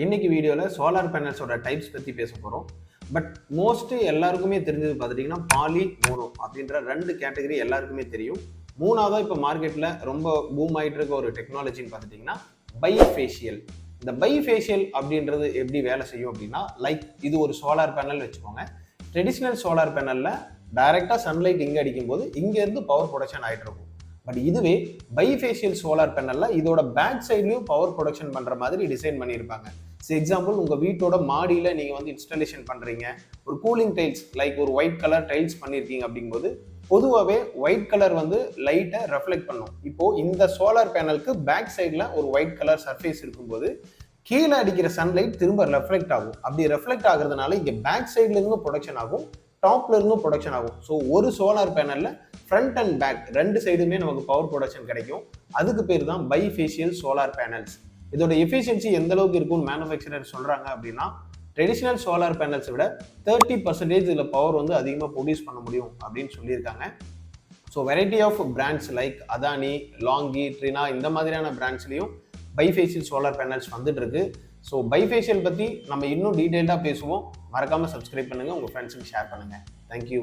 இன்னைக்கு வீடியோவில் solar பேனல்ஸோட types பற்றி பேச போகிறோம். பட் மோஸ்ட்டு எல்லாருக்குமே தெரிஞ்சது பார்த்துட்டிங்கன்னா பாலி மோனோ அப்படின்ற 2 கேட்டகரி எல்லாருக்குமே தெரியும். மூணாவதாக இப்போ மார்க்கெட்டில் ரொம்ப பூம் ஆகிட்டு இருக்க ஒரு டெக்னாலஜின்னு பார்த்துட்டிங்கன்னா பைஃபேஷியல். இந்த பைஃபேஷியல் அப்படின்றது எப்படி வேலை செய்யும் அப்படின்னா, லைக் இது ஒரு சோலார் பேனல் வச்சுக்கோங்க. ட்ரெடிஷ்னல் சோலார் பேனலில் டைரெக்டாக சன்லைட் இங்கே அடிக்கும்போது இங்கேருந்து பவர் ப்ரொடக்ஷன் ஆகிட்டு இருக்கும். பட் இதுவே பைஃபேஷியல் சோலார் பேனலில் இதோட பேக் சைட்லையும் பவர் ப்ரொடக்ஷன் பண்ணுற மாதிரி டிசைன் பண்ணியிருப்பாங்க. எக்ஸாம்பிள், உங்கள் வீட்டோட மாடியில் நீங்கள் வந்து இன்ஸ்டாலேஷன் பண்ணுறீங்க, ஒரு கூலிங் டைல்ஸ் லைக் ஒரு ஒயிட் கலர் டைல்ஸ் பண்ணியிருக்கீங்க அப்படிங்கும்போது பொதுவாகவே ஒயிட் கலர் வந்து லைட்டை ரெஃப்ளெக்ட் பண்ணும். இப்போது இந்த சோலார் பேனலுக்கு பேக் சைடில் ஒரு ஒயிட் கலர் சர்ஃபேஸ் இருக்கும்போது கீழே அடிக்கிற சன்லைட் திரும்ப ரெஃப்ளெக்ட் ஆகும். அப்படி ரெஃப்ளெக்ட் ஆகுறதுனால இங்கே பேக் சைட்ல இருந்து ப்ரொடக்ஷன் ஆகும், டாப்ல இருந்தும் ப்ரொடக்ஷன் ஆகும். ஸோ ஒரு சோலார் பேனல்ல ஃப்ரண்ட் அண்ட் பேக் 2 சைடுமே நமக்கு பவர் ப்ரொடக்ஷன் கிடைக்கும். அதுக்கு பேர் தான் பைஃபேஷியல் சோலார் பேனல்ஸ். இதோட எஃபிஷியன்சி எந்த அளவுக்கு இருக்கும்னு மேனுஃபேக்சரர் சொல்றாங்க அப்படின்னா, ட்ரெடிஷ்னல் சோலார் பேனல்ஸை விட 30% இதில் பவர் வந்து அதிகமாக ப்ரொடியூஸ் பண்ண முடியும் அப்படின்னு சொல்லியிருக்காங்க. So variety of brands like Adani, Longi, Trina இந்த மாதிரியான பிராண்ட்ஸ்லையும் பைஃபேஷியல் சோலார் பேனல்ஸ் வந்துட்டு இருக்கு. ஸோ பைஃபேஷியல் பற்றி நம்ம இன்னும் டீட்டெயில்டாக பேசுவோம். மறக்காமல் சப்ஸ்கிரைப் பண்ணுங்கள், உங்கள் ஃப்ரெண்ட்ஸுக்கு ஷேர் பண்ணுங்கள். தேங்க்யூ.